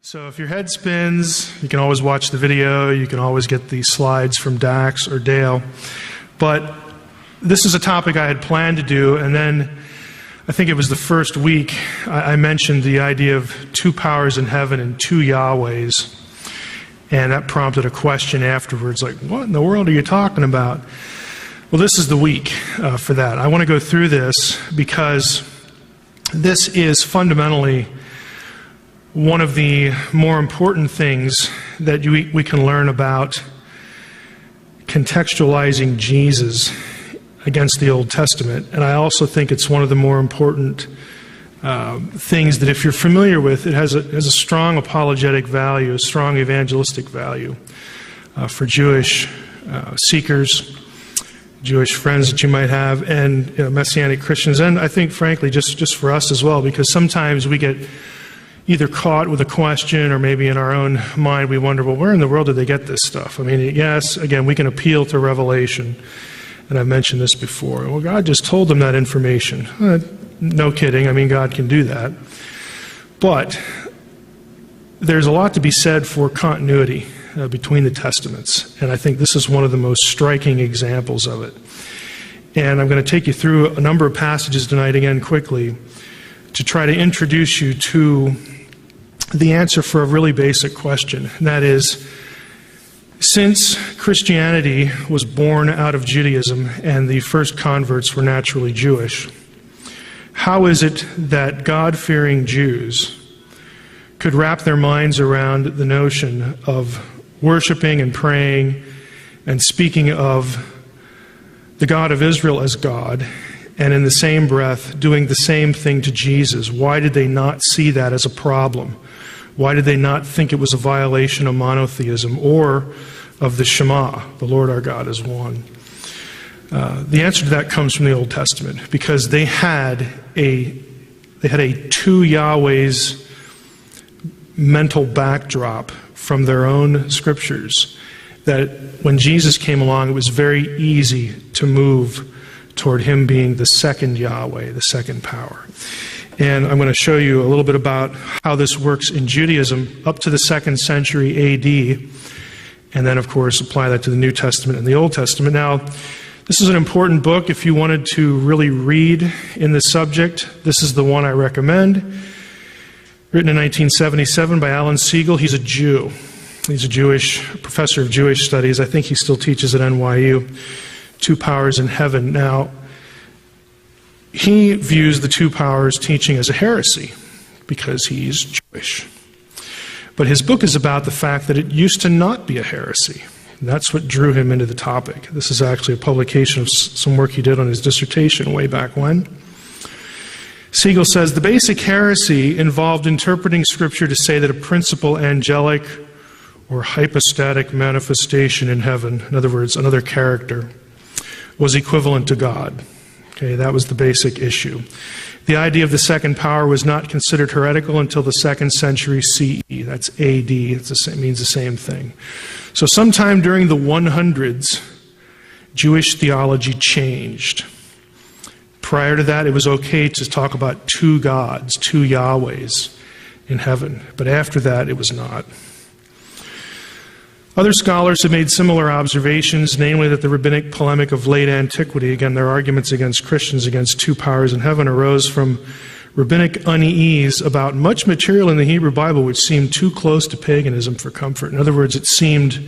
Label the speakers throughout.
Speaker 1: So if your head spins, you can always watch the video. You can always get the slides from Dax or Dale. But this is a topic I had planned to do, and then I think it was the first week I mentioned the idea of two powers in heaven and two Yahwehs. And that prompted a question afterwards, like, what in the world are you talking about? Well, this is the week for that. I want to go through this because this is fundamentally one of the more important things that we can learn about contextualizing Jesus against the Old Testament. And I also think it's one of the more important things that if you're familiar with, it has a strong apologetic value, a strong evangelistic value for Jewish seekers, Jewish friends that you might have, and Messianic Christians, and I think, frankly, just for us as well, because sometimes we get either caught with a question or maybe in our own mind we wonder, well, where in the world did they get this stuff? I mean, yes, again, we can appeal to Revelation, and I've mentioned this before. Well, God just told them that information. No kidding. I mean, God can do that. But there's a lot to be said for continuity between the Testaments, and I think this is one of the most striking examples of it. And I'm going to take you through a number of passages tonight again quickly to try to introduce you to the answer for a really basic question, and that is, since Christianity was born out of Judaism and the first converts were naturally Jewish, how is it that God-fearing Jews could wrap their minds around the notion of worshiping and praying and speaking of the God of Israel as God, and in the same breath doing the same thing to Jesus? Why did they not see that as a problem? Why did they not think it was a violation of monotheism or of the Shema, the Lord our God is one? The answer to that comes from the Old Testament, because they had a two Yahwehs mental backdrop from their own scriptures, that when Jesus came along, it was very easy to move toward him being the second Yahweh, the second power. And I'm going to show you a little bit about how this works in Judaism up to the 2nd century AD, and then, of course, apply that to the New Testament and the Old Testament. Now, this is an important book if you wanted to really read in the subject. This is the one I recommend. Written in 1977 by Alan Siegel. He's a Jew. He's a professor of Jewish studies. I think he still teaches at NYU. Two powers in heaven. Now, he views the two powers teaching as a heresy because he's Jewish. But his book is about the fact that it used to not be a heresy. And that's what drew him into the topic. This is actually a publication of some work he did on his dissertation way back when. Siegel says, the basic heresy involved interpreting Scripture to say that a principal angelic or hypostatic manifestation in heaven, in other words, another character, was equivalent to God. Okay, that was the basic issue. The idea of the second power was not considered heretical until the 2nd century CE. That's AD. It means the same thing. So sometime during the 100s, Jewish theology changed. Prior to that, it was okay to talk about two gods, two Yahwehs in heaven. But after that, it was not. Other scholars have made similar observations, namely that the rabbinic polemic of late antiquity, again, their arguments against Christians against two powers in heaven, arose from rabbinic unease about much material in the Hebrew Bible which seemed too close to paganism for comfort. In other words, it seemed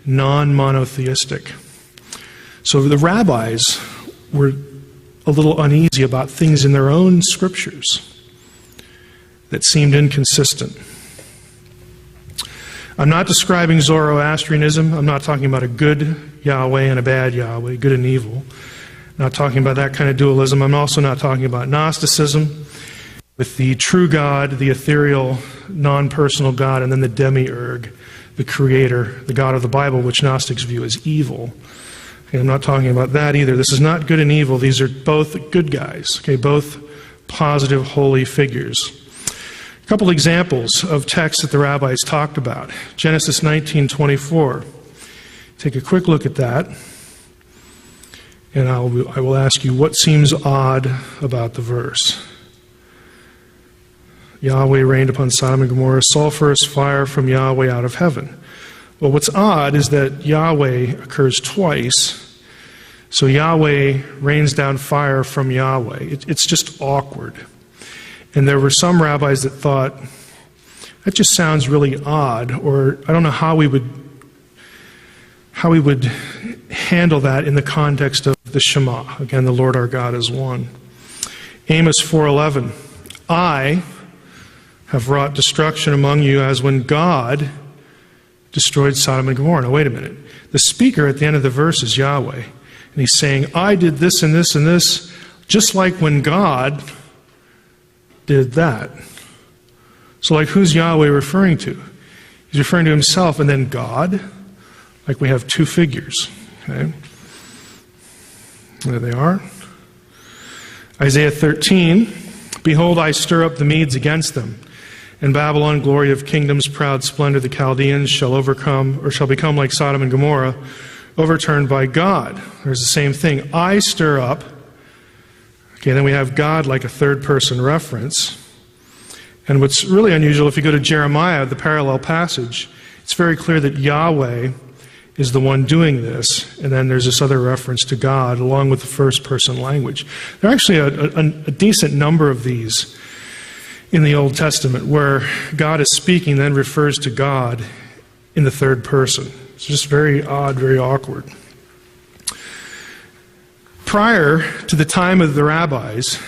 Speaker 1: non-monotheistic. So the rabbis were a little uneasy about things in their own scriptures that seemed inconsistent. I'm not describing Zoroastrianism. I'm not talking about a good Yahweh and a bad Yahweh, good and evil. I'm not talking about that kind of dualism. I'm also not talking about Gnosticism, with the true God, the ethereal, non-personal God, and then the demiurge, the creator, the God of the Bible, which Gnostics view as evil. Okay, I'm not talking about that either. This is not good and evil. These are both good guys, okay, both positive, holy figures. A couple examples of texts that the rabbis talked about. Genesis 19:24. Take a quick look at that, and I will ask you what seems odd about the verse. Yahweh rained upon Sodom and Gomorrah sulfurous fire from Yahweh out of heaven. Well, what's odd is that Yahweh occurs twice. So Yahweh rains down fire from Yahweh. It's just awkward. And there were some rabbis that thought, that just sounds really odd, or I don't know how we would handle that in the context of the Shema. Again, the Lord our God is one. Amos 4:11, I have wrought destruction among you as when God destroyed Sodom and Gomorrah. Now wait a minute. The speaker at the end of the verse is Yahweh. And he's saying, I did this and this and this, just like when God did that. So like who's Yahweh referring to? He's referring to himself and then God. Like we have two figures. Okay? There they are. Isaiah 13, behold, I stir up the Medes against them. In Babylon, glory of kingdoms, proud splendor, the Chaldeans shall overcome, or shall become like Sodom and Gomorrah, overturned by God. There's the same thing. I stir up. Okay, then we have God like a third-person reference. And what's really unusual, if you go to Jeremiah, the parallel passage, it's very clear that Yahweh is the one doing this, and then there's this other reference to God along with the first-person language. There are actually a decent number of these in the Old Testament where God is speaking, then refers to God in the third person. It's just very odd, very awkward. Prior to the time of the rabbis,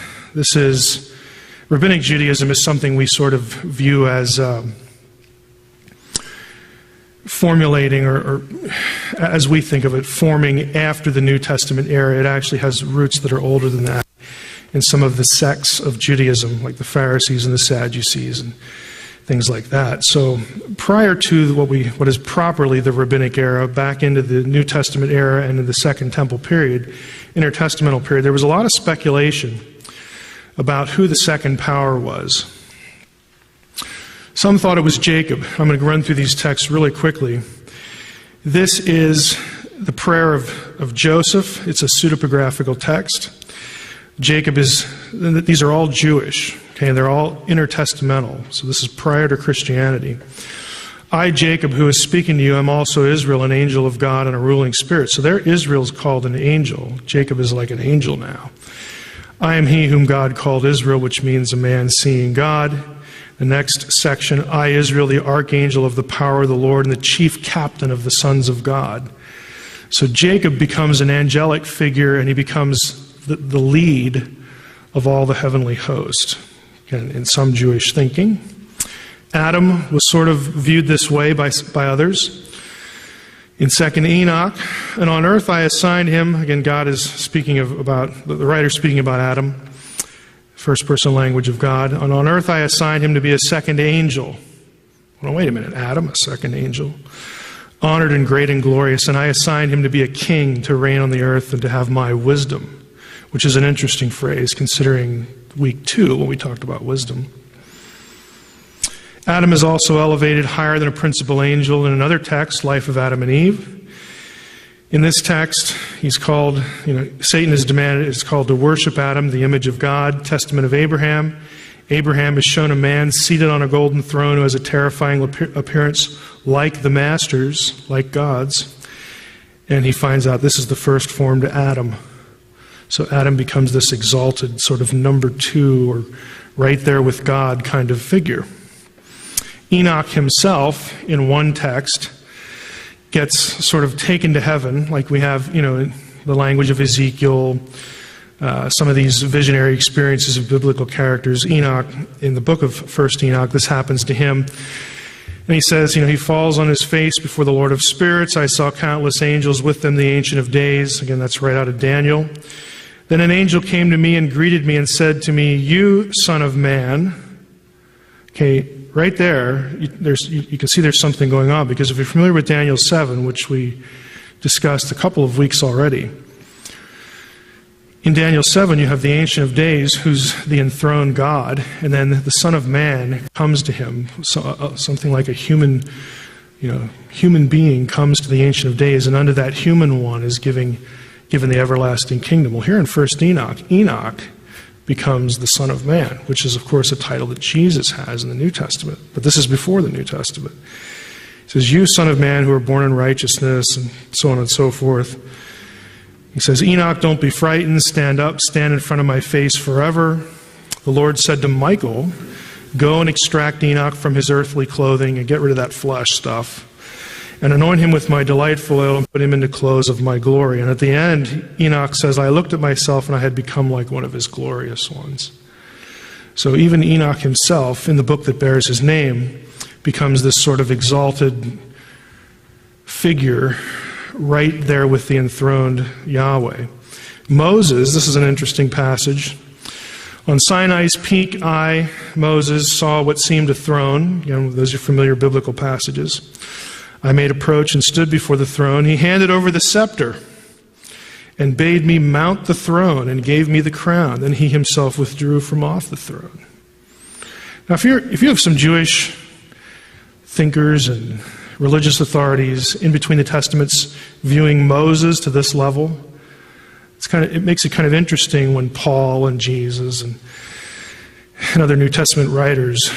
Speaker 1: Rabbinic Judaism is something we sort of view as formulating, or as we think of it, forming after the New Testament era. It actually has roots that are older than that in some of the sects of Judaism, like the Pharisees and the Sadducees and things like that. So prior to what is properly the Rabbinic era, back into the New Testament era and into the Second Temple period, intertestamental period, there was a lot of speculation about who the second power was. Some thought it was Jacob. I'm going to run through these texts really quickly. This is the prayer of Joseph. It's a pseudepigraphical text. These are all Jewish, okay, and they're all intertestamental. So this is prior to Christianity. I, Jacob, who is speaking to you, am also Israel, an angel of God and a ruling spirit. So there Israel is called an angel. Jacob is like an angel now. I am he whom God called Israel, which means a man seeing God. The next section, I, Israel, the archangel of the power of the Lord and the chief captain of the sons of God. So Jacob becomes an angelic figure, and he becomes the lead of all the heavenly host, in some Jewish thinking. Adam was sort of viewed this way by others. In 2nd Enoch, and on earth I assigned him, again God is speaking the writer speaking about Adam, first person language of God, and on earth I assigned him to be a second angel. Well, wait a minute, Adam, a second angel? Honored and great and glorious, and I assigned him to be a king, to reign on the earth and to have my wisdom. Which is an interesting phrase, considering week 2, when we talked about wisdom. Adam is also elevated higher than a principal angel in another text, Life of Adam and Eve. In this text, he's called, Satan is called to worship Adam, the image of God, testament of Abraham. Abraham is shown a man seated on a golden throne who has a terrifying appearance like the masters, like God's. And he finds out this is the first form to Adam. So Adam becomes this exalted sort of number 2, or right there with God kind of figure. Enoch himself, in one text, gets sort of taken to heaven, like we have, the language of Ezekiel, some of these visionary experiences of biblical characters. Enoch, in the book of 1st Enoch, this happens to him. And he says, he falls on his face before the Lord of spirits. I saw countless angels, with them the Ancient of Days. Again, that's right out of Daniel. Then an angel came to me and greeted me and said to me, you son of man. Okay, right there, you can see there's something going on, because if you're familiar with Daniel 7, which we discussed a couple of weeks already, in Daniel 7 you have the Ancient of Days, who's the enthroned God, and then the Son of Man comes to him, something like a human being comes to the Ancient of Days, and under that human one is given the everlasting kingdom. Well, here in 1st Enoch becomes the Son of Man, which is, of course, a title that Jesus has in the New Testament. But this is before the New Testament. He says, you, Son of Man, who are born in righteousness, and so on and so forth. He says, Enoch, don't be frightened. Stand up, stand in front of my face forever. The Lord said to Michael, go and extract Enoch from his earthly clothing and get rid of that flesh stuff, and anoint him with my delightful oil and put him into clothes of my glory. And at the end, Enoch says, I looked at myself and I had become like one of his glorious ones. So even Enoch himself, in the book that bears his name, becomes this sort of exalted figure right there with the enthroned Yahweh. Moses, this is an interesting passage. On Sinai's peak, Moses, saw what seemed a throne. Those are familiar biblical passages. I made approach and stood before the throne. He handed over the scepter and bade me mount the throne and gave me the crown. Then he himself withdrew from off the throne. Now, if you have some Jewish thinkers and religious authorities in between the Testaments viewing Moses to this level, it makes it kind of interesting when Paul and Jesus and other New Testament writers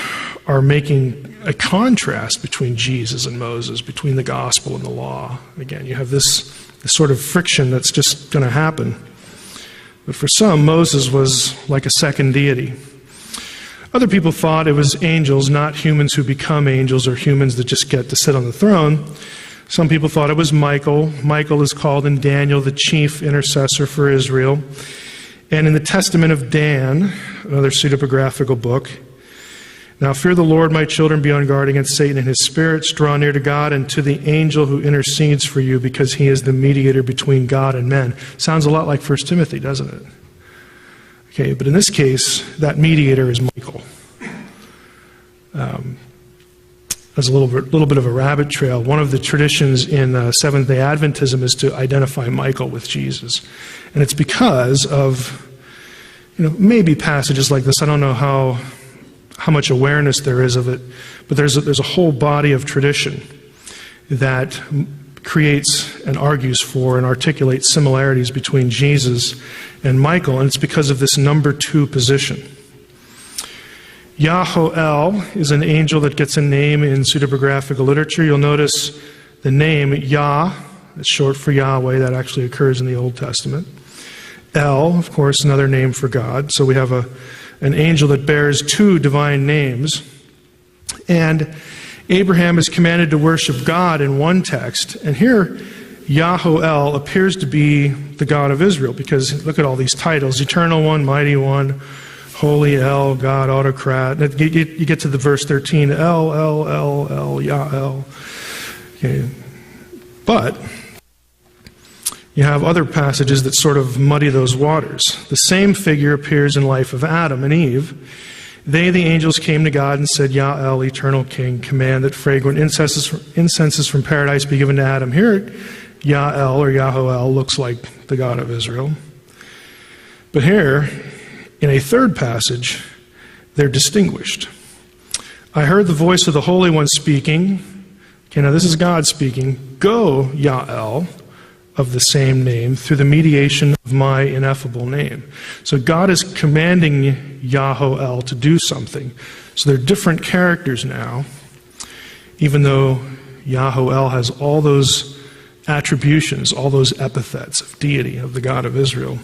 Speaker 1: are making a contrast between Jesus and Moses, between the gospel and the law. Again, you have this sort of friction that's just going to happen. But for some, Moses was like a second deity. Other people thought it was angels, not humans who become angels or humans that just get to sit on the throne. Some people thought it was Michael. Michael is called in Daniel the chief intercessor for Israel. And in the Testament of Dan, another pseudepigraphical book, now fear the Lord, my children, be on guard against Satan and his spirits. Draw near to God and to the angel who intercedes for you, because he is the mediator between God and men. Sounds a lot like 1 Timothy, doesn't it? Okay, but in this case, that mediator is Michael. As a little bit of a rabbit trail, one of the traditions in Seventh-day Adventism is to identify Michael with Jesus. And it's because of, maybe passages like this. I don't know how much awareness there is of it, but there's a whole body of tradition that creates and argues for and articulates similarities between Jesus and Michael, and it's because of this number 2 position. Yahoel is an angel that gets a name in pseudepigraphical literature. You'll notice the name Yah, it's short for Yahweh, that actually occurs in the Old Testament. El, of course, another name for God. So we have an angel that bears 2 divine names. And Abraham is commanded to worship God in one text. And here, Yahoel appears to be the God of Israel, because look at all these titles: Eternal One, Mighty One, Holy El, God, Autocrat. You get to the verse 13, El, Yah-El. Okay. But you have other passages that sort of muddy those waters. The same figure appears in life of Adam and Eve. They, the angels, came to God and said, Yah-El, eternal King, command that fragrant incenses from paradise be given to Adam. Here, Yah-El or Yahoel looks like the God of Israel. But here, in a third passage, they're distinguished. I heard the voice of the Holy One speaking. Okay, now this is God speaking. Go, Yah-El, of the same name, through the mediation of my ineffable name. So God is commanding Yahoel to do something. So they're different characters now, even though Yahoel has all those attributions, all those epithets of deity, of the God of Israel.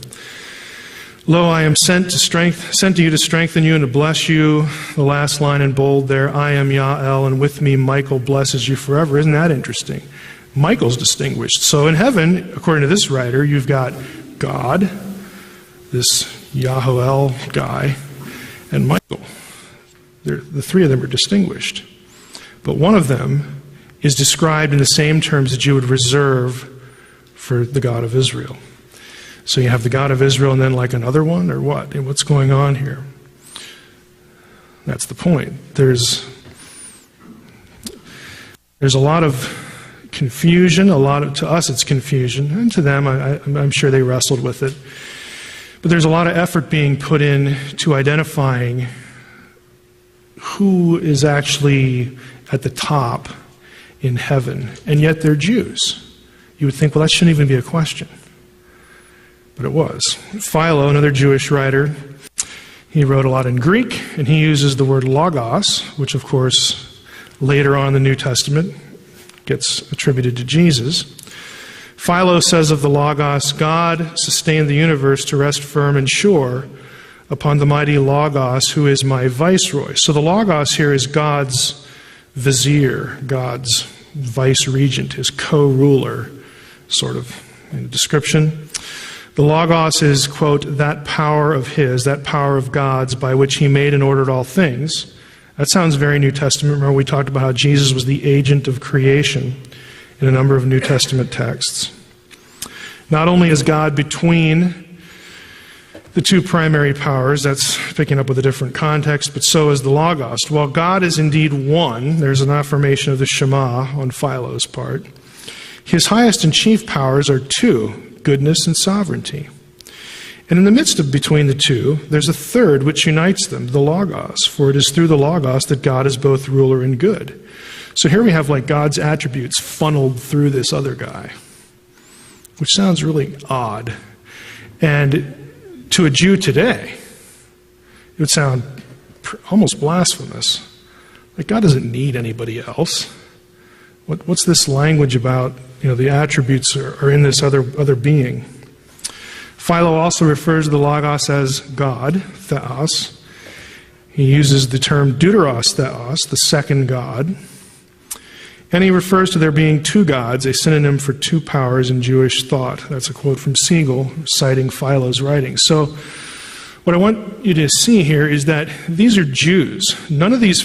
Speaker 1: Lo, I am sent to you to strengthen you and to bless you. The last line in bold there, I am Yah-El, and with me Michael blesses you forever. Isn't that interesting? Michael's distinguished. So in heaven, according to this writer, you've got God, this Yahoel guy, and Michael. The 3 of them are distinguished. But one of them is described in the same terms that you would reserve for the God of Israel. So you have the God of Israel and then like another one, or what? And what's going on here? That's the point. There's a lot of confusion. To us it's confusion, and to them I'm sure they wrestled with it. But there's a lot of effort being put in to identifying who is actually at the top in heaven, and yet they're Jews. You would think, well, that shouldn't even be a question. But it was. Philo, another Jewish writer, He wrote a lot in Greek, and he uses the word logos, which of course later on in the New Testament gets attributed to Jesus. Philo says of the logos, God sustained the universe to rest firm and sure upon the mighty logos who is my viceroy. So the logos here is God's vizier, God's vice-regent, his co-ruler, sort of description. The logos is, quote, that power of his, that power of God's by which he made and ordered all things. That sounds very New Testament. Remember we talked about how Jesus was the agent of creation in a number of New Testament texts. Not only is God between the two primary powers, that's picking up with a different context, but so is the Logos. While God is indeed one, there's an affirmation of the Shema on Philo's part, his highest and chief powers are two, goodness and sovereignty. And in the midst of between the two, there's a third which unites them, the Logos, for it is through the Logos that God is both ruler and good. So here we have like God's attributes funneled through this other guy, which sounds really odd. And to a Jew today, it would sound almost blasphemous. Like God doesn't need anybody else. What's this language about, the attributes are in this other being? Philo also refers to the Logos as God, theos. He uses the term deuteros theos, the second God. And he refers to there being two gods, a synonym for two powers in Jewish thought. That's a quote from Siegel, citing Philo's writings. So what I want you to see here is that these are Jews. None of these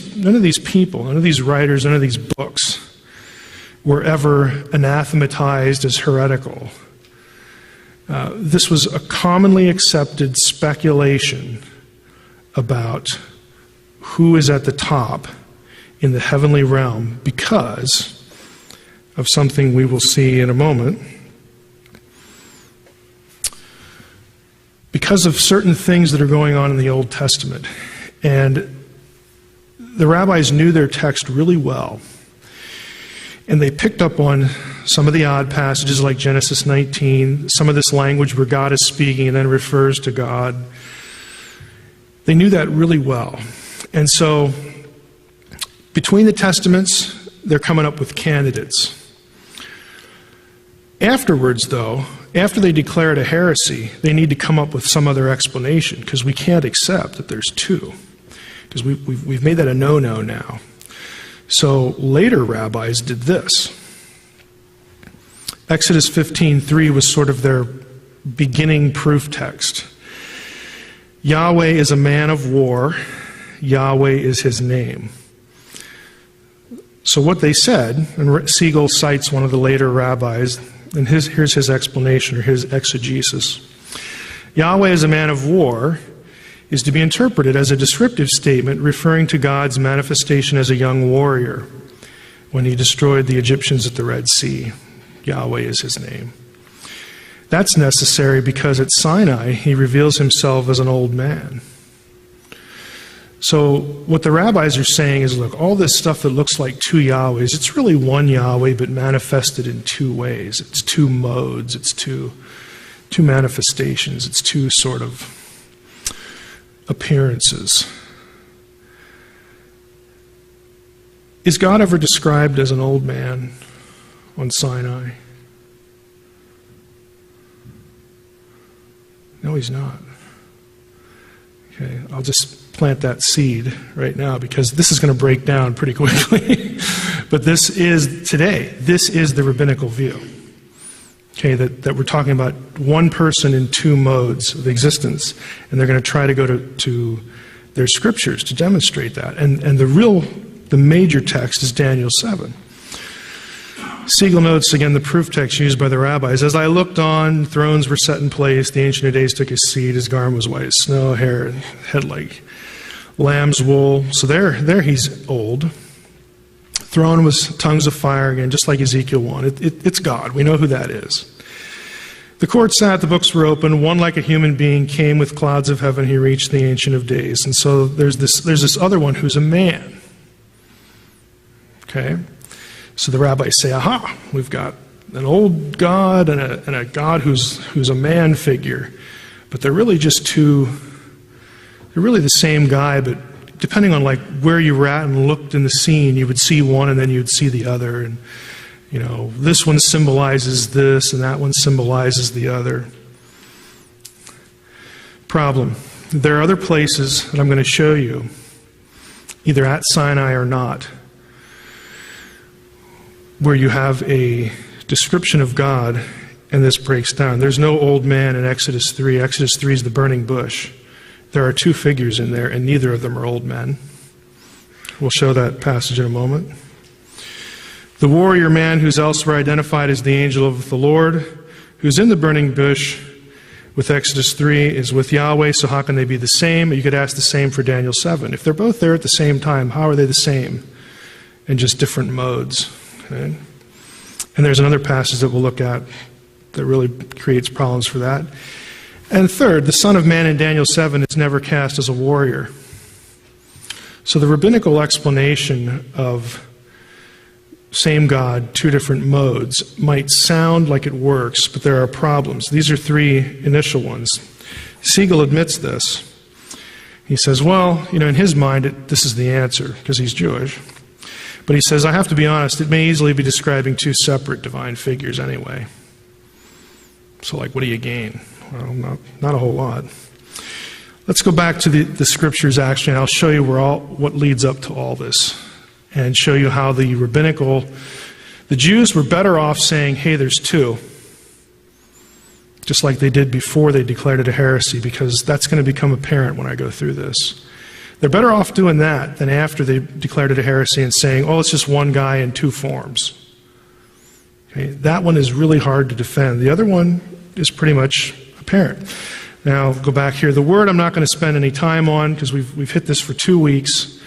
Speaker 1: people, none of these writers, none of these books were ever anathematized as heretical. This was a commonly accepted speculation about who is at the top in the heavenly realm because of something we will see in a moment. Because of certain things that are going on in the Old Testament. And the rabbis knew their text really well. And they picked up on some of the odd passages like Genesis 19, some of this language where God is speaking and then refers to God. They knew that really well. And so between the Testaments, they're coming up with candidates. Afterwards, though, after they declare it a heresy, they need to come up with some other explanation because we can't accept that there's two. Because we've made that a no-no now. So later rabbis did this. Exodus 15:3 was sort of their beginning proof text. Yahweh is a man of war. Yahweh is his name. So what they said, and Siegel cites one of the later rabbis, and here's his explanation, or his exegesis. Yahweh is a man of war is to be interpreted as a descriptive statement referring to God's manifestation as a young warrior when he destroyed the Egyptians at the Red Sea. Yahweh is his name. That's necessary because at Sinai he reveals himself as an old man. So what the rabbis are saying is, look, all this stuff that looks like two Yahwehs, it's really one Yahweh but manifested in two ways. It's two modes, it's two manifestations, it's two sort of appearances. Is God ever described as an old man on Sinai? No, he's not. Okay, I'll just plant that seed right now because this is going to break down pretty quickly. But this is the rabbinical view. Okay, that we're talking about one person in two modes of existence, and they're going to try to go to their scriptures to demonstrate that. And the major text is Daniel 7. Siegel notes, again, the proof text used by the rabbis. As I looked on, thrones were set in place. The Ancient of Days took his seat. His garment was white as snow, hair and head like lamb's wool. So there he's old. Throne was tongues of fire, again, just like Ezekiel 1. It's God. We know who that is. The court sat, the books were open. One like a human being came with clouds of heaven. He reached the Ancient of Days. And so there's this other one who's a man. Okay? So the rabbis say, aha, we've got an old God and a God who's a man figure. But they're really just two They're really the same guy, but depending on like where you were at and looked in the scene, you would see one and then you'd see the other. And, you know, this one symbolizes this and that one symbolizes the other. Problem. There are other places that I'm going to show you, either at Sinai or not, where you have a description of God, and this breaks down. There's no old man in Exodus 3. Exodus 3 is the burning bush. There are two figures in there, and neither of them are old men. We'll show that passage in a moment. The warrior man who's elsewhere identified as the angel of the Lord, who's in the burning bush with Exodus 3, is with Yahweh, so how can they be the same? You could ask the same for Daniel 7. If they're both there at the same time, how are they the same? In just different modes. Okay? And there's another passage that we'll look at that really creates problems for that. And third, the Son of Man in Daniel 7 is never cast as a warrior. So the rabbinical explanation of same God, two different modes, might sound like it works, but there are problems. These are three initial ones. Siegel admits this. He says, well, you know, in his mind, this is the answer, because he's Jewish. But he says, I have to be honest, it may easily be describing two separate divine figures anyway. So, like, what do you gain? Well, not a whole lot. Let's go back to the scriptures, actually, and I'll show you what leads up to all this, and show you how the Jews were better off saying, hey, there's two, just like they did before they declared it a heresy, because that's going to become apparent when I go through this. They're better off doing that than after they declared it a heresy and saying, oh, it's just one guy in two forms. Okay, that one is really hard to defend. The other one is pretty much apparent. Now, go back here. The word I'm not going to spend any time on because we've hit this for 2 weeks.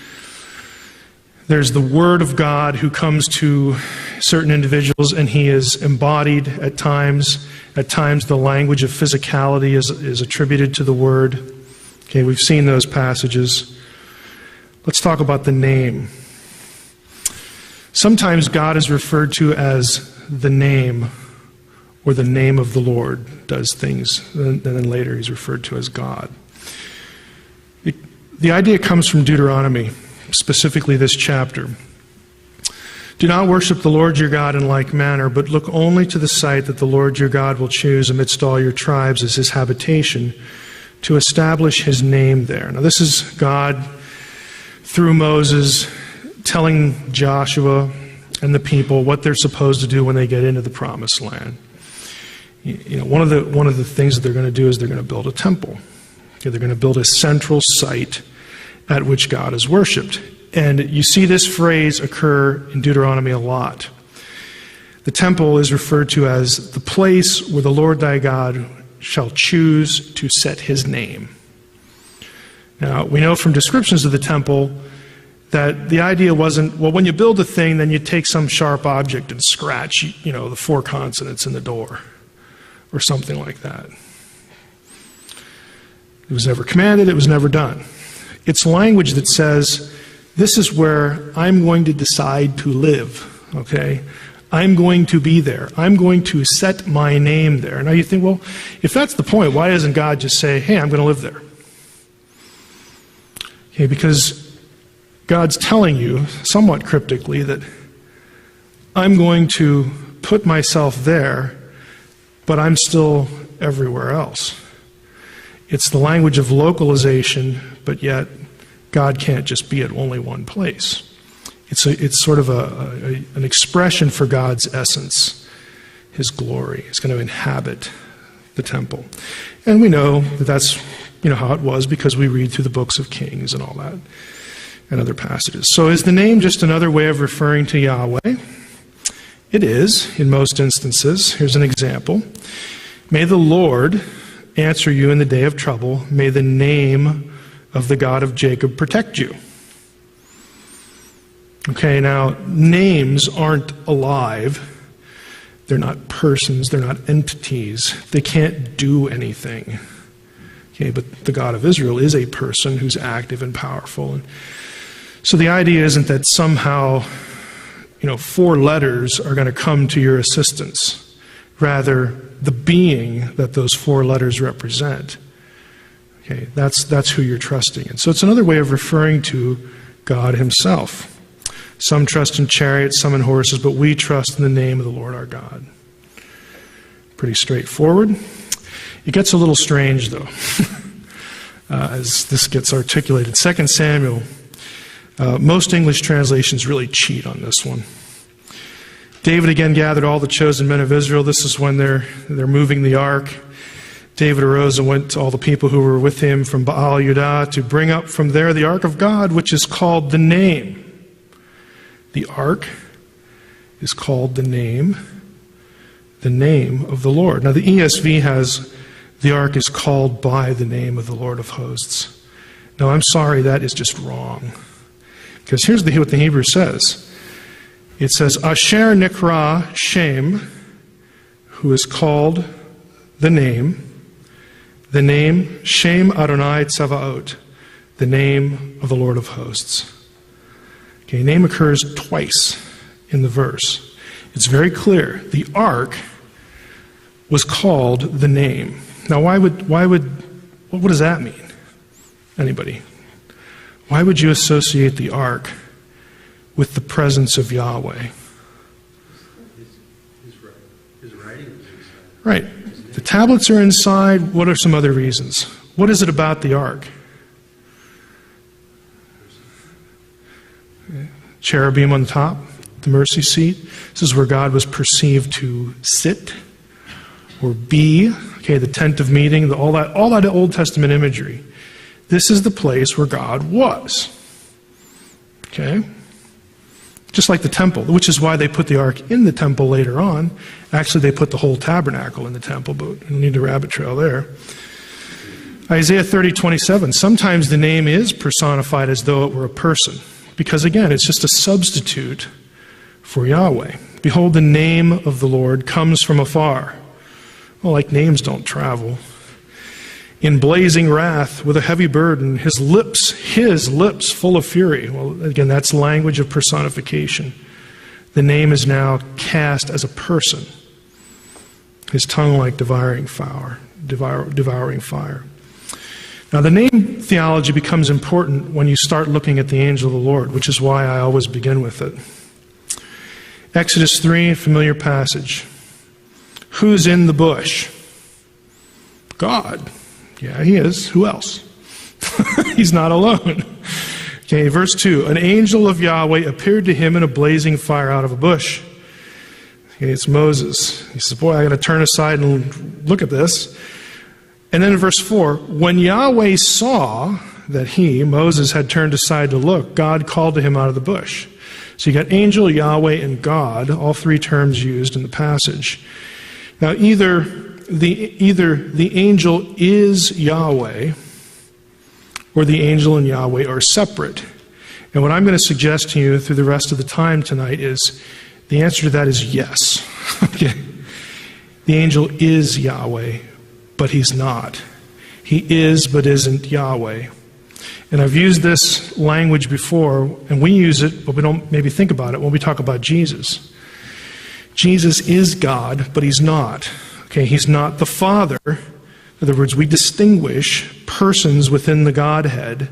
Speaker 1: There's the Word of God who comes to certain individuals, and he is embodied at times. At times, the language of physicality is attributed to the Word. Okay, we've seen those passages. Let's talk about the name. Sometimes God is referred to as the name, or the name of the Lord does things, and then later he's referred to as God. The idea comes from Deuteronomy, specifically this chapter. Do not worship the Lord your God in like manner, but look only to the site that the Lord your God will choose amidst all your tribes as his habitation, to establish his name there. Now this is God, through Moses, telling Joshua and the people what they're supposed to do when they get into the promised land. You know, one of the things that they're going to do is they're going to build a temple. Okay, they're going to build a central site at which God is worshipped. And you see this phrase occur in Deuteronomy a lot. The temple is referred to as the place where the Lord thy God shall choose to set his name. Now, we know from descriptions of the temple that the idea wasn't, well, when you build a thing, then you take some sharp object and scratch, you know, the 4 consonants in the door, or something like that. It was never commanded, it was never done. It's language that says, this is where I'm going to decide to live, okay? I'm going to be there. I'm going to set my name there. Now you think, well, if that's the point, why doesn't God just say, hey, I'm going to live there? Okay, because God's telling you, somewhat cryptically, that I'm going to put myself there, but I'm still everywhere else. It's the language of localization, but yet God can't just be at only one place. It's sort of an expression for God's essence, his glory. It's going to inhabit the temple. And we know that that's how it was because we read through the books of Kings and all that and other passages. So is the name just another way of referring to Yahweh? It is, in most instances. Here's an example. May the Lord answer you in the day of trouble. May the name of the God of Jacob protect you. Okay, now, names aren't alive. They're not persons. They're not entities. They can't do anything. Okay, but the God of Israel is a person who's active and powerful. And so the idea isn't that somehow, 4 letters are going to come to your assistance. Rather, the being that those 4 letters represent. Okay, that's who you're trusting in. So it's another way of referring to God himself. Some trust in chariots, some in horses, but we trust in the name of the Lord our God. Pretty straightforward. It gets a little strange, though, as this gets articulated. 2 Samuel, most English translations really cheat on this one. David again gathered all the chosen men of Israel. This is when they're moving the ark. David arose and went to all the people who were with him from Baal Judah to bring up from there the ark of God, which is called the Name. The ark is called the name of the Lord. Now the ESV has the ark is called by the name of the Lord of hosts. Now I'm sorry, that is just wrong. Because here's what the Hebrew says. It says, Asher Nikra Shem, who is called the name Shem Adonai Tzavaot, the name of the Lord of hosts. Okay, name occurs twice in the verse. It's very clear. The ark was called the name. Now, what does that mean? Anybody? Why would you associate the ark with the presence of Yahweh?
Speaker 2: His writing was inside.
Speaker 1: Right. The tablets are inside. What are some other reasons? What is it about the ark? Cherubim on the top, the mercy seat. This is where God was perceived to sit or be. Okay, the tent of meeting, all that Old Testament imagery. This is the place where God was. Okay? Just like the temple, which is why they put the ark in the temple later on. Actually, they put the whole tabernacle in the temple, but we don't need a rabbit trail there. Isaiah 30:27. Sometimes the name is personified as though it were a person. Because again, it's just a substitute for Yahweh. Behold, the name of the Lord comes from afar. Well, like names don't travel. In blazing wrath, with a heavy burden, his lips full of fury. Well, again, that's language of personification. The name is now cast as a person. His tongue like devouring fire. Now, the name theology becomes important when you start looking at the angel of the Lord, which is why I always begin with it. Exodus 3, familiar passage. Who's in the bush? God. Yeah, he is. Who else? He's not alone. Okay, verse 2. An angel of Yahweh appeared to him in a blazing fire out of a bush. Okay, it's Moses. He says, boy, I got to turn aside and look at this. And then in verse 4, when Yahweh saw that he, Moses, had turned aside to look, God called to him out of the bush. So you got angel, Yahweh, and God, all three terms used in the passage. Now either the angel is Yahweh, or the angel and Yahweh are separate. And what I'm going to suggest to you through the rest of the time tonight is, the answer to that is yes. Okay. The angel is Yahweh, but he's not. He is, but isn't Yahweh. And I've used this language before, and we use it, but we don't maybe think about it when we talk about Jesus. Jesus is God, but he's not. Okay, he's not the Father. In other words, we distinguish persons within the Godhead,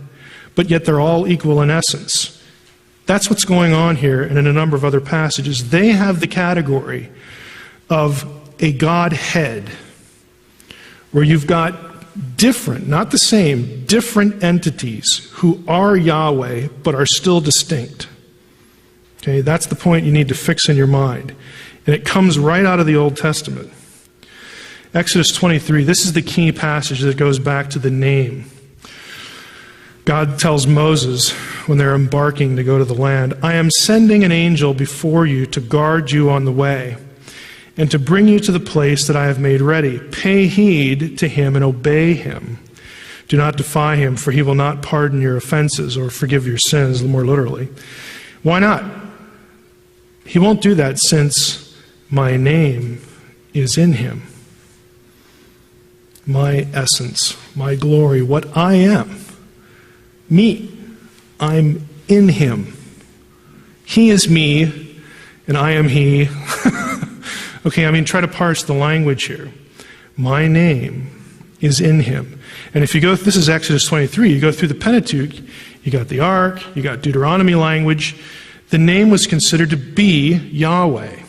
Speaker 1: but yet they're all equal in essence. That's what's going on here and in a number of other passages. They have the category of a Godhead, where you've got different, not the same, different entities who are Yahweh but are still distinct. Okay, that's the point you need to fix in your mind. And it comes right out of the Old Testament. Exodus 23, this is the key passage that goes back to the name. God tells Moses when they're embarking to go to the land, I am sending an angel before you to guard you on the way, and to bring you to the place that I have made ready. Pay heed to him and obey him. Do not defy him, for he will not pardon your offenses or forgive your sins, more literally. Why not? He won't do that since my name is in him. My essence, my glory, what I am. Me. I'm in him. He is me, and I am he. Okay, try to parse the language here. My name is in him. And if you go, this is Exodus 23, you go through the Pentateuch, you got the Ark, you got Deuteronomy language. The name was considered to be Yahweh.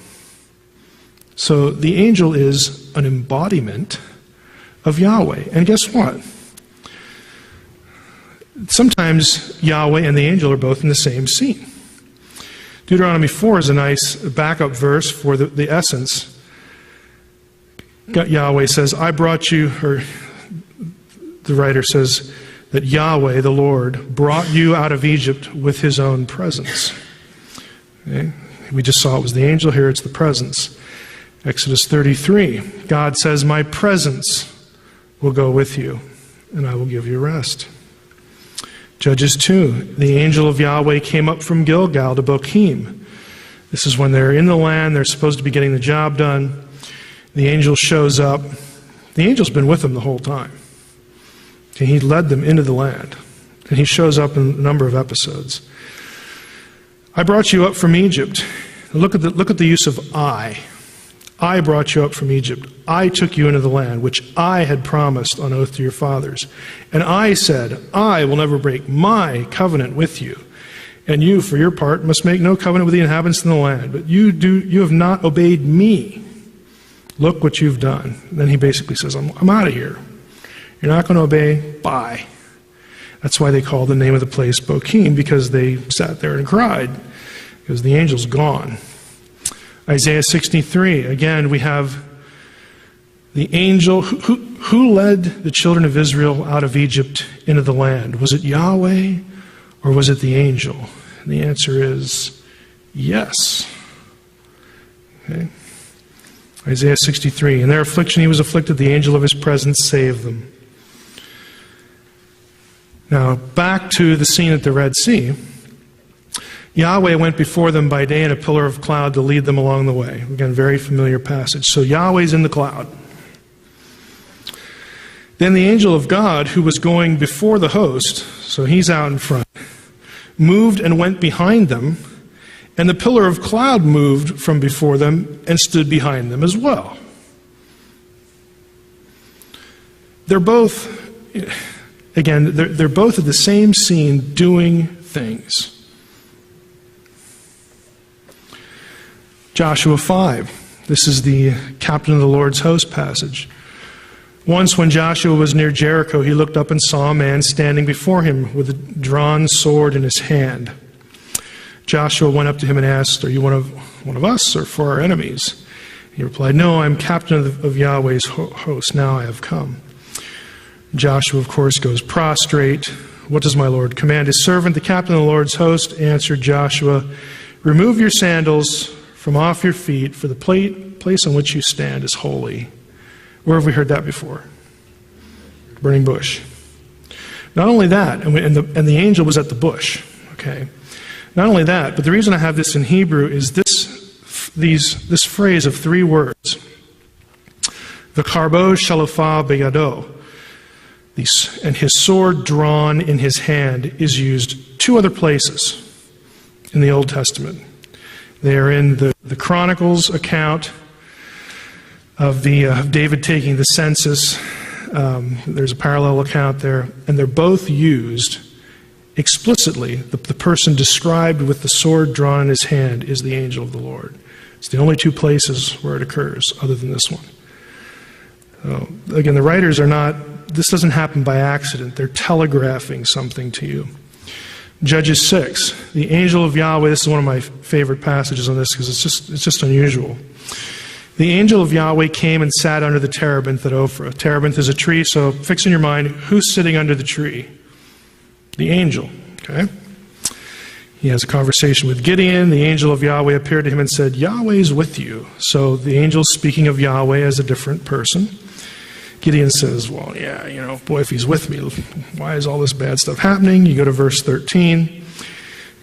Speaker 1: So the angel is an embodiment of Yahweh. And guess what? Sometimes Yahweh and the angel are both in the same scene. Deuteronomy 4 is a nice backup verse for the essence. Yahweh says, I brought you, or the writer says that Yahweh, the Lord, brought you out of Egypt with his own presence. Okay? We just saw it was the angel, here it's the presence. Exodus 33, God says, my presence will go with you, and I will give you rest. Judges 2, the angel of Yahweh came up from Gilgal to Bochim. This is when they're in the land, they're supposed to be getting the job done. The angel shows up. The angel's been with them the whole time. And he led them into the land. And he shows up in a number of episodes. I brought you up from Egypt. Look at the use of I. I brought you up from Egypt. I took you into the land, which I had promised on oath to your fathers. And I said, I will never break my covenant with you. And you, for your part, must make no covenant with the inhabitants in the land. But you have not obeyed me. Look what you've done. And then he basically says, I'm out of here. You're not going to obey? Bye. That's why they call the name of the place Bochim, because they sat there and cried, because the angel's gone. Isaiah 63, again, we have the angel. Who led the children of Israel out of Egypt into the land? Was it Yahweh or was it the angel? And the answer is yes. Okay. Isaiah 63, in their affliction he was afflicted, the angel of his presence saved them. Now, back to the scene at the Red Sea. Yahweh went before them by day in a pillar of cloud to lead them along the way. Again, very familiar passage. So Yahweh's in the cloud. Then the angel of God, who was going before the host, so he's out in front, moved and went behind them, and the pillar of cloud moved from before them and stood behind them as well. They're both, again, they're both at the same scene doing things. Joshua 5. This is the captain of the Lord's host passage. Once when Joshua was near Jericho, he looked up and saw a man standing before him with a drawn sword in his hand. Joshua went up to him and asked, are you one of us or for our enemies? He replied, no, I'm captain of Yahweh's host. Now I have come. Joshua, of course, goes prostrate. What does my Lord command his servant? The captain of the Lord's host answered Joshua, remove your sandals from off your feet, for the place on which you stand is holy. Where have we heard that before? Burning bush. Not only that, and the angel was at the bush. Okay. Not only that, but the reason I have this in Hebrew is this phrase of 3 words. V'karbo shalofah beyado. And his sword drawn in his hand is used 2 other places in the Old Testament. They are in the Chronicles account of David taking the census. There's a parallel account there, and they're both used explicitly. The person described with the sword drawn in his hand is the angel of the Lord. It's the only 2 places where it occurs, other than this one. So, again, the writers are not, this doesn't happen by accident. They're telegraphing something to you. Judges 6, the angel of Yahweh, this is one of my favorite passages on this because it's just unusual. The angel of Yahweh came and sat under the terebinth at Ophrah. Terebinth is a tree, so fix in your mind, who's sitting under the tree? The angel, okay? He has a conversation with Gideon. The angel of Yahweh appeared to him and said, Yahweh's with you. So the angel's speaking of Yahweh as a different person. Gideon says, well, yeah, boy, if he's with me, why is all this bad stuff happening? You go to verse 13.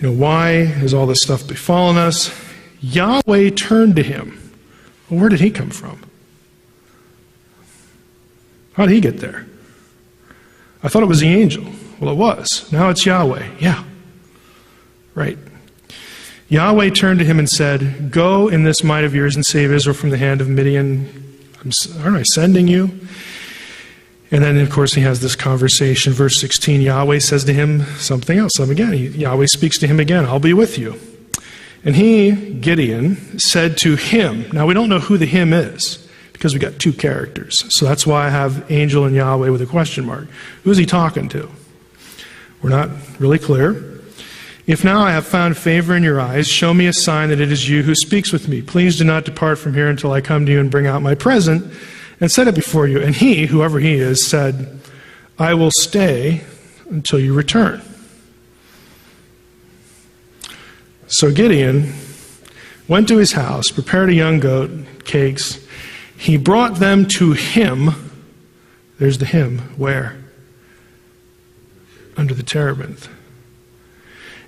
Speaker 1: Why has all this stuff befallen us? Yahweh turned to him. Well, where did he come from? How did he get there? I thought it was the angel. Well, it was. Now it's Yahweh. Yeah. Right. Yahweh turned to him and said, go in this might of yours and save Israel from the hand of Midian. Aren't I sending you? And then, of course, he has this conversation. Verse 16, Yahweh says to him something else. Yahweh speaks to him again, I'll be with you. And he, Gideon, said to him, now we don't know who the him is, because we got two characters. So that's why I have angel and Yahweh with a question mark. Who's he talking to? We're not really clear. If now I have found favor in your eyes, show me a sign that it is you who speaks with me. Please do not depart from here until I come to you and bring out my present and set it before you. And he, whoever he is, said, I will stay until you return. So Gideon went to his house, prepared a young goat, cakes. He brought them to him. There's the him. Where? Under the terebinth.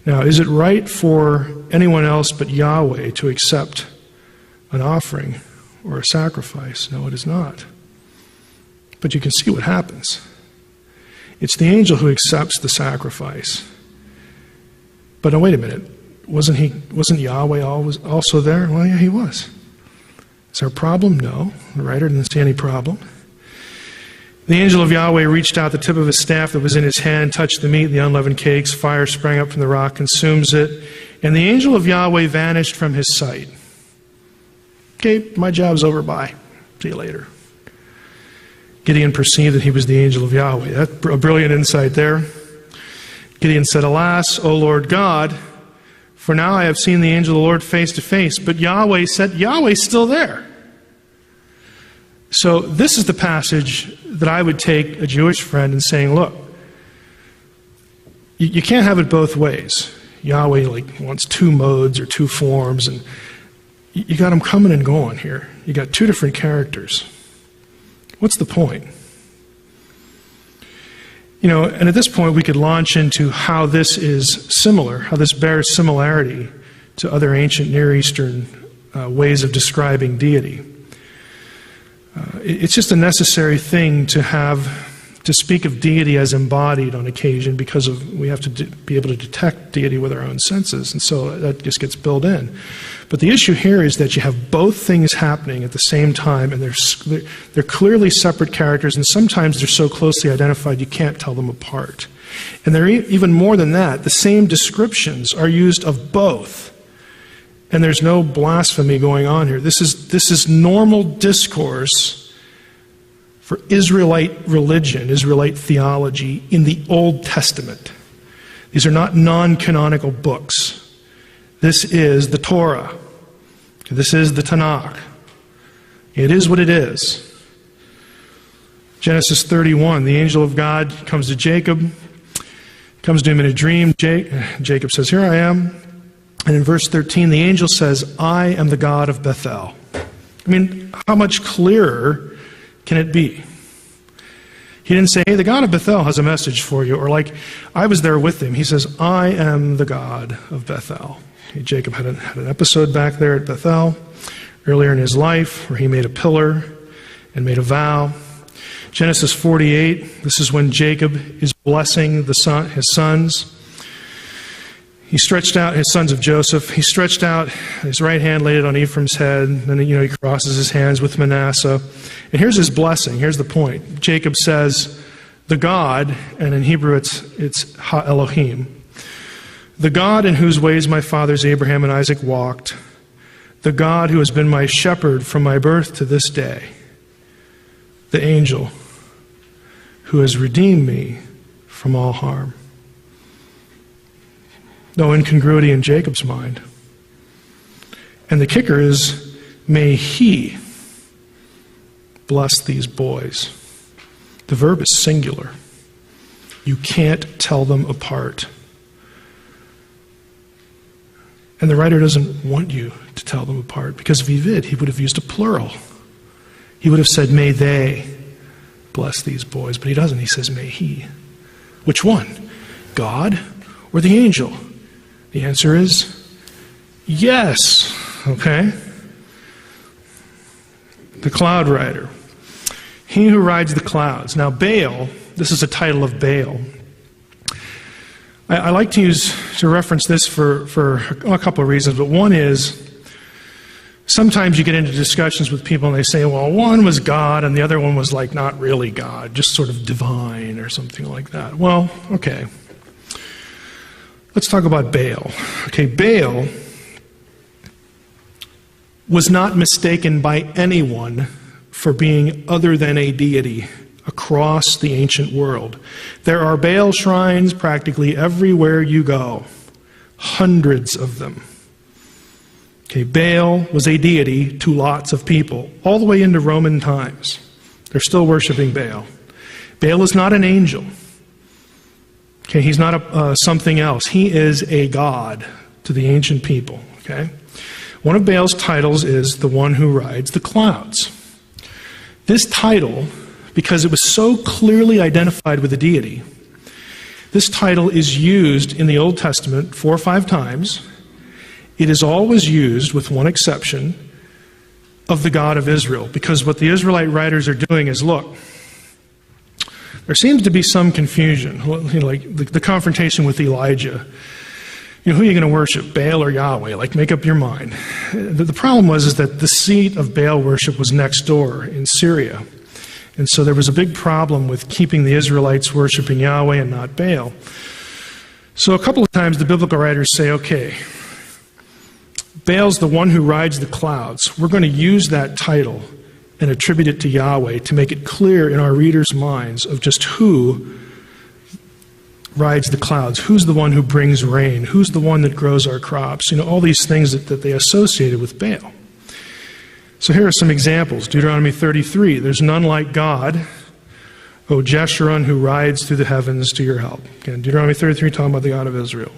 Speaker 1: Now, is it right for anyone else but Yahweh to accept an offering or a sacrifice? No, it is not. But you can see what happens. It's the angel who accepts the sacrifice. But now, wait a minute. Wasn't Yahweh always also there? Well, yeah, he was. Is there a problem? No. The writer didn't see any problem. The angel of Yahweh reached out the tip of his staff that was in his hand, touched the meat, the unleavened cakes. Fire sprang up from the rock, consumes it. And the angel of Yahweh vanished from his sight. Okay, my job's over. Bye. See you later. Gideon perceived that he was the angel of Yahweh. That's a brilliant insight there. Gideon said, Alas, O Lord God, for now I have seen the angel of the Lord face to face. But Yahweh said, Yahweh's still there. So this is the passage that I would take a Jewish friend and saying, look, you can't have it both ways. Yahweh wants two modes or two forms, and you got them coming and going here. You got two different characters. What's the point? And at this point we could launch into how this is similar, how this bears similarity to other ancient Near Eastern ways of describing deity. It's just a necessary thing to speak of deity as embodied on occasion, because we have to be able to detect deity with our own senses, and so that just gets built in. But the issue here is that you have both things happening at the same time, and they're clearly separate characters, and sometimes they're so closely identified you can't tell them apart. And they're even more than that. The same descriptions are used of both. And there's no blasphemy going on here. This is normal discourse for Israelite religion, Israelite theology in the Old Testament. These are not non-canonical books. This is the Torah. This is the Tanakh. It is what it is. Genesis 31, the angel of God comes to Jacob, comes to him in a dream. Jacob says, Here I am. And in verse 13, the angel says, I am the God of Bethel. I mean, how much clearer can it be? He didn't say, hey, the God of Bethel has a message for you, or like, I was there with him. He says, I am the God of Bethel. Jacob had an episode back there at Bethel earlier in his life where he made a pillar and made a vow. Genesis 48, this is when Jacob is blessing his sons. He stretched out, his sons of Joseph, he stretched out his right hand, laid it on Ephraim's head, and then he crosses his hands with Manasseh. And here's his blessing. Here's the point. Jacob says, the God, and in Hebrew it's Ha Elohim, the God in whose ways my fathers Abraham and Isaac walked, the God who has been my shepherd from my birth to this day, the angel who has redeemed me from all harm. No incongruity in Jacob's mind. And the kicker is, may he bless these boys. The verb is singular. You can't tell them apart. And the writer doesn't want you to tell them apart, because if he did, he would have used a plural. He would have said, may they bless these boys. But he doesn't. He says, may he. Which one? God or the angel? The answer is yes. Okay? The cloud rider. He who rides the clouds. Now, Baal, this is a title of Baal. I like to reference this for a couple of reasons, but one is, sometimes you get into discussions with people and they say, well, one was God and the other one was like not really God, just sort of divine or something like that. Well, okay. Let's talk about Baal. Okay, Baal was not mistaken by anyone for being other than a deity across the ancient world. There are Baal shrines practically everywhere you go, hundreds of them. Okay, Baal was a deity to lots of people, all the way into Roman times. They're still worshiping Baal. Baal is not an angel. Okay, he's not something else. He is a god to the ancient people. Okay, one of Baal's titles is the one who rides the clouds. This title, because it was so clearly identified with the deity, this title is used in the Old Testament 4 or 5 times. It is always used, with one exception, of the God of Israel. Because what the Israelite writers are doing is, look, there seems to be some confusion, like the confrontation with Elijah. Who are you going to worship, Baal or Yahweh? Like, make up your mind. The problem was that the seat of Baal worship was next door in Syria. And so there was a big problem with keeping the Israelites worshiping Yahweh and not Baal. So a couple of times the biblical writers say, okay, Baal's the one who rides the clouds. We're going to use that title and attribute it to Yahweh to make it clear in our readers' minds of just who rides the clouds, who's the one who brings rain, who's the one that grows our crops, all these things that they associated with Baal. So here are some examples. Deuteronomy 33, there's none like God, O Jeshurun, who rides through the heavens to your help. Again, Deuteronomy 33, talking about the God of Israel.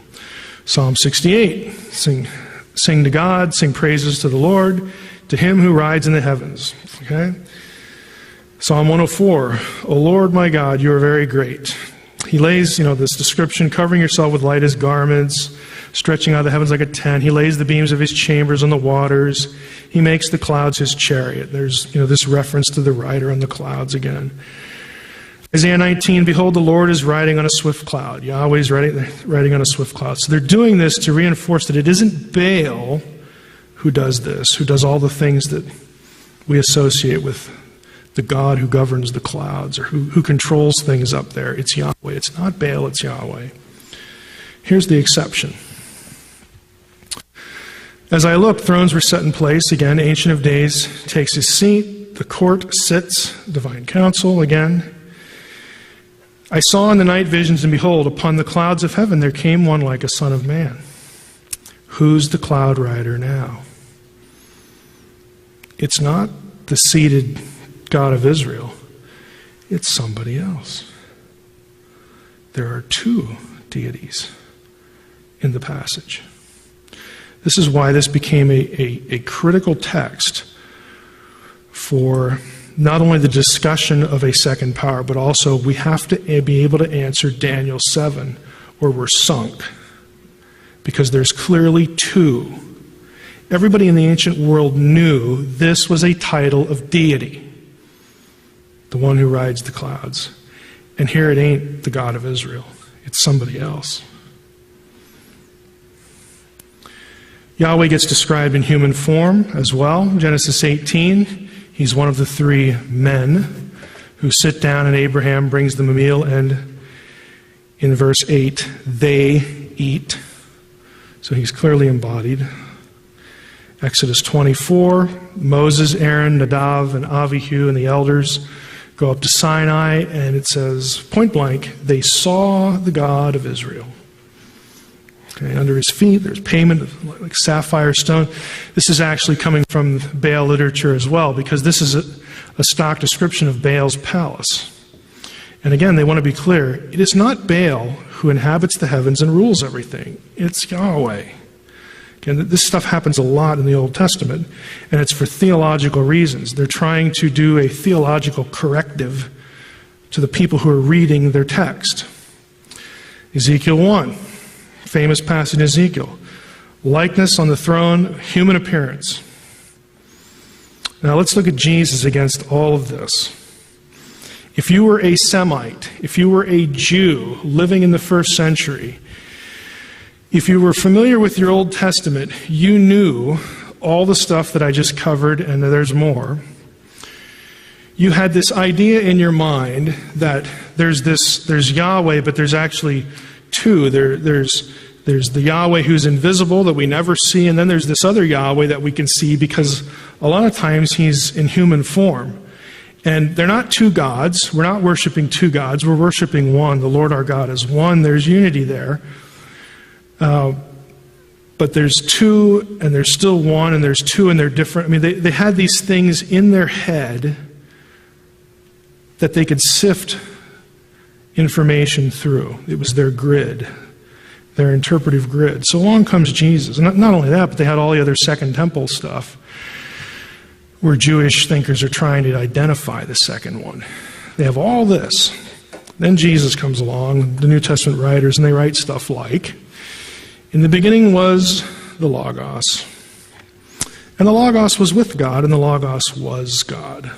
Speaker 1: Psalm 68, sing to God, sing praises to the Lord, to him who rides in the heavens. Okay? Psalm 104, O Lord my God, you are very great. He lays, this description, covering yourself with light as garments, stretching out the heavens like a tent. He lays the beams of his chambers on the waters. He makes the clouds his chariot. There's, this reference to the rider on the clouds again. Isaiah 19, behold, the Lord is riding on a swift cloud. Yahweh's riding on a swift cloud. So they're doing this to reinforce that it isn't Baal who does this, who does all the things that we associate with the God who governs the clouds or who controls things up there. It's Yahweh. It's not Baal, it's Yahweh. Here's the exception. As I looked, thrones were set in place. Again, Ancient of Days takes his seat. The court sits, divine council again. I saw in the night visions, and behold, upon the clouds of heaven there came one like a son of man. Who's the cloud rider now? It's not the seated God of Israel. It's somebody else. There are 2 deities in the passage. This is why this became a critical text for not only the discussion of a second power, but also we have to be able to answer Daniel 7, or we're sunk. Because there's clearly 2. Everybody in the ancient world knew this was a title of deity. The one who rides the clouds. And here it ain't the God of Israel. It's somebody else. Yahweh gets described in human form as well. Genesis 18, he's one of the 3 men who sit down and Abraham brings them a meal, and in verse 8, they eat. So he's clearly embodied. Exodus 24, Moses, Aaron, Nadav, and Avihu, and the elders go up to Sinai, and it says, point blank, they saw the God of Israel. Okay, under his feet, there's payment of like sapphire stone. This is actually coming from Baal literature as well, because this is a stock description of Baal's palace. And again, they want to be clear, it is not Baal who inhabits the heavens and rules everything. It's Yahweh. Again, this stuff happens a lot in the Old Testament, and it's for theological reasons. They're trying to do a theological corrective to the people who are reading their text. Ezekiel 1, famous passage in Ezekiel. Likeness on the throne, human appearance. Now let's look at Jesus against all of this. If you were a Semite, if you were a Jew living in the 1st century, if you were familiar with your Old Testament, you knew all the stuff that I just covered, and there's more, you had this idea in your mind that there's Yahweh, but there's actually two. There's the Yahweh who's invisible that we never see, and then there's this other Yahweh that we can see because a lot of times he's in human form. And they're not two gods. We're not worshiping two gods. We're worshiping one. The Lord our God is one. There's unity there. But there's two, and there's still one, and there's two, and they're different. I mean, they had these things in their head that they could sift information through. It was their grid, their interpretive grid. So along comes Jesus. And not only that, but they had all the other Second Temple stuff, where Jewish thinkers are trying to identify the second one. They have all this. Then Jesus comes along, the New Testament writers, and they write stuff like, in the beginning was the Logos. And the Logos was with God, and the Logos was God.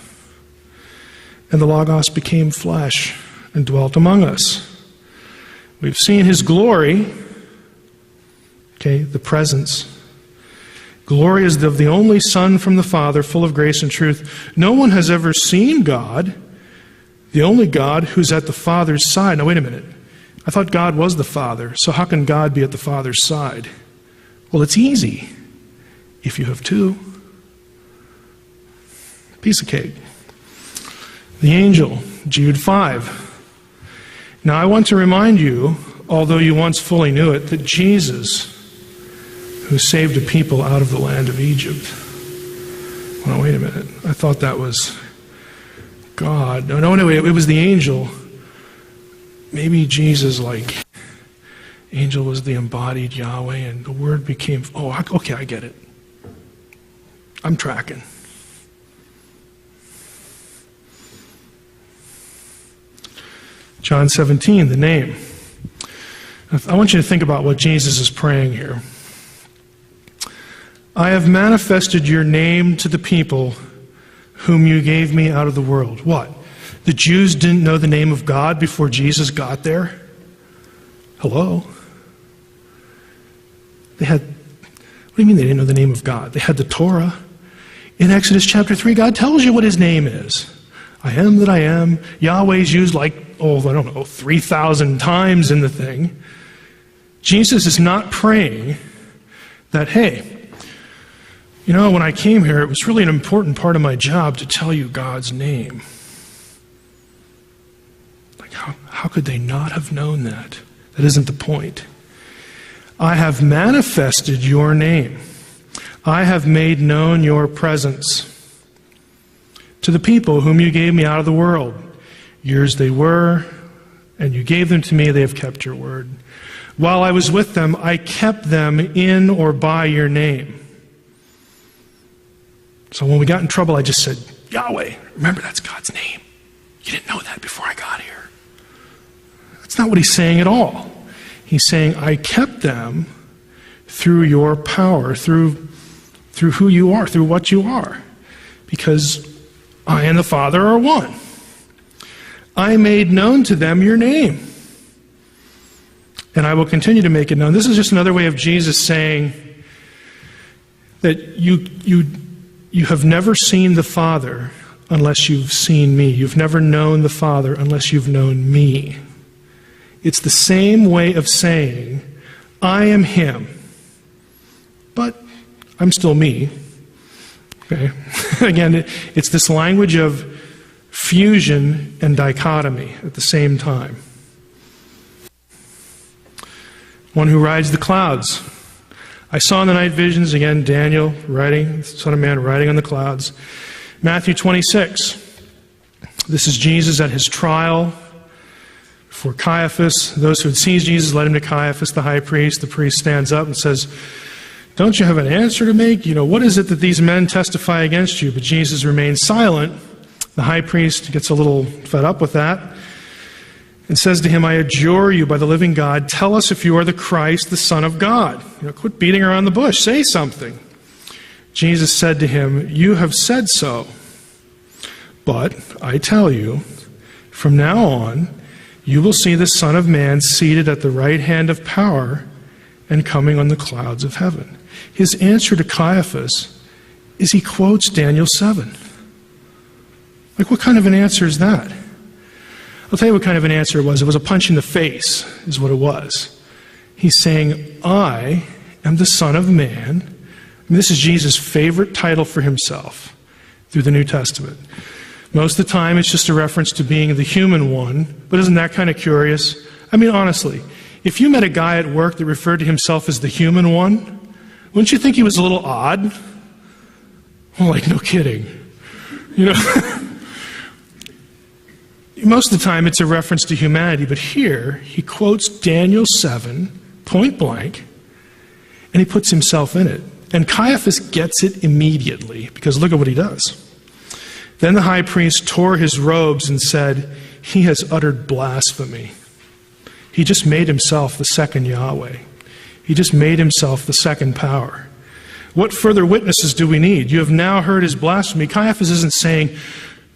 Speaker 1: And the Logos became flesh and dwelt among us. We've seen his glory, the presence. Glory is of the only Son from the Father, full of grace and truth. No one has ever seen God, the only God who's at the Father's side. Now wait a minute. I thought God was the Father, so how can God be at the Father's side? Well, it's easy if you have two. Piece of cake. The angel, Jude 5. Now I want to remind you, although you once fully knew it, that Jesus, who saved a people out of the land of Egypt. Well, wait a minute. I thought that was God. No, it was the angel. Maybe Jesus, angel was the embodied Yahweh, and the Word became, okay, I get it. I'm tracking. John 17, the name. I want you to think about what Jesus is praying here. I have manifested your name to the people whom you gave me out of the world. What? The Jews didn't know the name of God before Jesus got there? Hello? What do you mean they didn't know the name of God? They had the Torah. In Exodus chapter 3, God tells you what his name is. I am that I am. Yahweh's used 3,000 times in the thing. Jesus is not praying that, hey, when I came here, it was really an important part of my job to tell you God's name. How could they not have known that? That isn't the point. I have manifested your name. I have made known your presence to the people whom you gave me out of the world. Yours they were, and you gave them to me. They have kept your word. While I was with them, I kept them in or by your name. So when we got in trouble, I just said, Yahweh. Remember, that's God's name. You didn't know that before I got here. That's not what he's saying at all. He's saying, I kept them through your power, through who you are, through what you are. Because I and the Father are one. I made known to them your name. And I will continue to make it known. This is just another way of Jesus saying that you have never seen the Father unless you've seen me. You've never known the Father unless you've known me. It's the same way of saying, I am him, but I'm still me. Okay? Again, it's this language of fusion and dichotomy at the same time. One who rides the clouds. I saw in the night visions, again, Daniel writing, Son of Man riding on the clouds. Matthew 26. This is Jesus at his trial for Caiaphas. Those who had seized Jesus led him to Caiaphas, the high priest. The priest stands up and says, don't you have an answer to make? What is it that these men testify against you? But Jesus remains silent. The high priest gets a little fed up with that and says to him, I adjure you by the living God, tell us if you are the Christ, the Son of God. Quit beating around the bush. Say something. Jesus said to him, you have said so. But I tell you, from now on, you will see the Son of Man seated at the right hand of power and coming on the clouds of heaven. His answer to Caiaphas is he quotes Daniel 7. Like, what kind of an answer is that? I'll tell you what kind of an answer it was. It was a punch in the face, is what it was. He's saying, I am the Son of Man. And this is Jesus' favorite title for himself through the New Testament. Most of the time, it's just a reference to being the human one. But isn't that kind of curious? I mean, honestly, if you met a guy at work that referred to himself as the human one, wouldn't you think he was a little odd? Well, like, no kidding. You know? Most of the time, it's a reference to humanity. But here, he quotes Daniel 7, point blank, and he puts himself in it. And Caiaphas gets it immediately, because look at what he does. Then the high priest tore his robes and said, he has uttered blasphemy. He just made himself the second Yahweh. He just made himself the second power. What further witnesses do we need? You have now heard his blasphemy. Caiaphas isn't saying,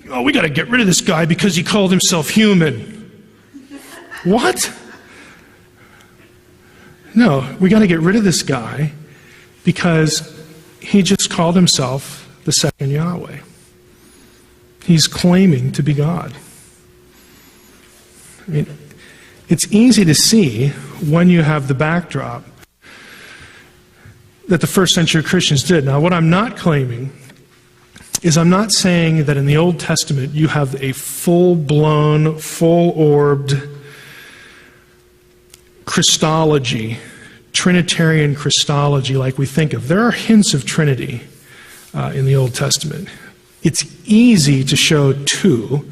Speaker 1: oh, we got to get rid of this guy because he called himself human. What? No, we got to get rid of this guy because he just called himself the second Yahweh. He's claiming to be God. I mean, it's easy to see when you have the backdrop that the first century Christians did. Now, what I'm not claiming is I'm not saying that in the Old Testament you have a full-blown, full-orbed Christology, Trinitarian Christology like we think of. There are hints of Trinity in the Old Testament. It's easy to show two.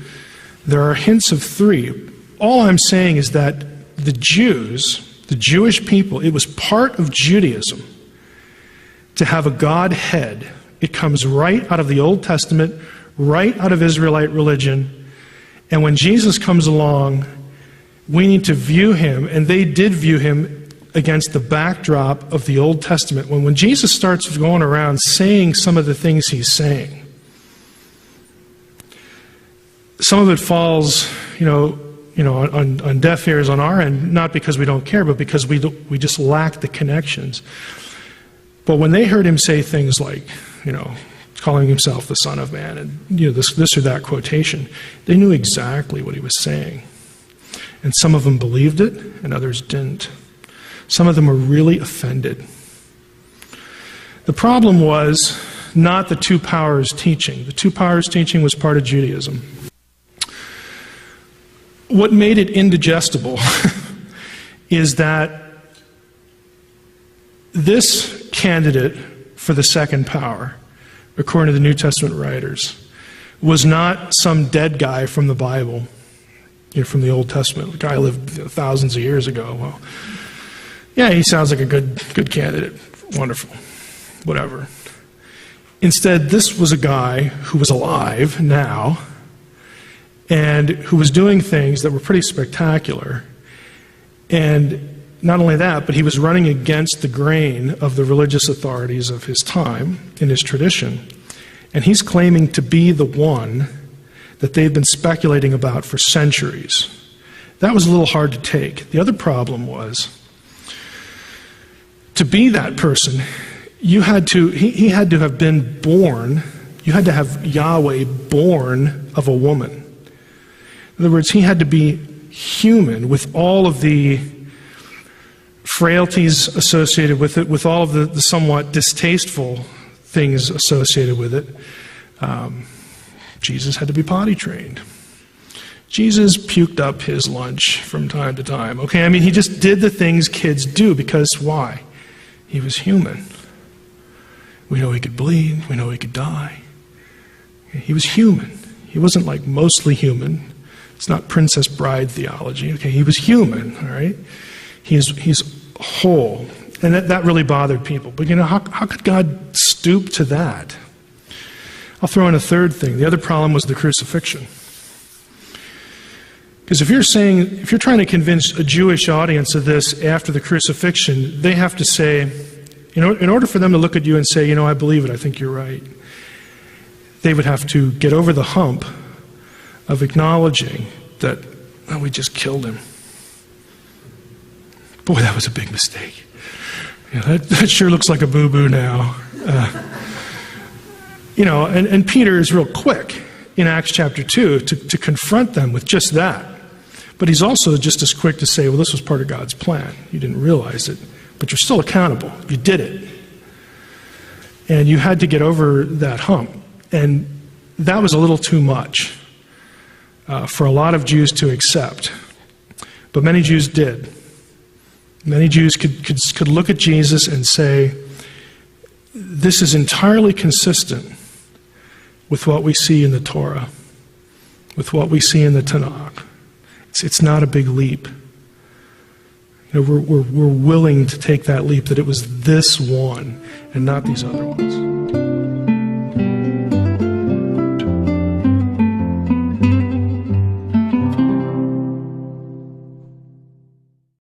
Speaker 1: There are hints of three. All I'm saying is that the Jews, the Jewish people, it was part of Judaism to have a Godhead. It comes right out of the Old Testament, right out of Israelite religion. And when Jesus comes along, we need to view him, and they did view him against the backdrop of the Old Testament. When Jesus starts going around saying some of the things he's saying, some of it falls, on deaf ears on our end, not because we don't care, but because we just lack the connections. But when they heard him say things like, calling himself the Son of Man, and this or that quotation, they knew exactly what he was saying. And some of them believed it, and others didn't. Some of them were really offended. The problem was not the two powers teaching. The two powers teaching was part of Judaism. What made it indigestible is that this candidate for the second power, according to the New Testament writers, was not some dead guy from the Bible, from the Old Testament. The guy lived thousands of years ago. Well, yeah, he sounds like a good candidate. Wonderful. Whatever. Instead, this was a guy who was alive now and who was doing things that were pretty spectacular. And not only that, but he was running against the grain of the religious authorities of his time, in his tradition. And he's claiming to be the one that they've been speculating about for centuries. That was a little hard to take. The other problem was, to be that person, he had to have been born, you had to have Yahweh born of a woman. In other words, he had to be human with all of the frailties associated with it, with all of the somewhat distasteful things associated with it. Jesus had to be potty trained. Jesus puked up his lunch from time to time. Okay, I mean, he just did the things kids do because why? He was human. We know he could bleed. We know he could die. He was human. He wasn't like mostly human. It's not Princess Bride theology. Okay, he was human, all right? He's whole. And that really bothered people. But how could God stoop to that? I'll throw in a third thing. The other problem was the crucifixion. Because if you're trying to convince a Jewish audience of this after the crucifixion, they have to say, in order for them to look at you and say, I believe it, I think you're right, they would have to get over the hump of acknowledging that, we just killed him. Boy, that was a big mistake. That sure looks like a boo-boo now. And Peter is real quick in Acts chapter 2 to confront them with just that. But he's also just as quick to say, well, this was part of God's plan. You didn't realize it, but you're still accountable. You did it. And you had to get over that hump. And that was a little too much for a lot of Jews to accept. But many Jews did. Many Jews could look at Jesus and say, this is entirely consistent with what we see in the Torah, with what we see in the Tanakh. It's not a big leap. We're willing to take that leap that it was this one and not these other ones.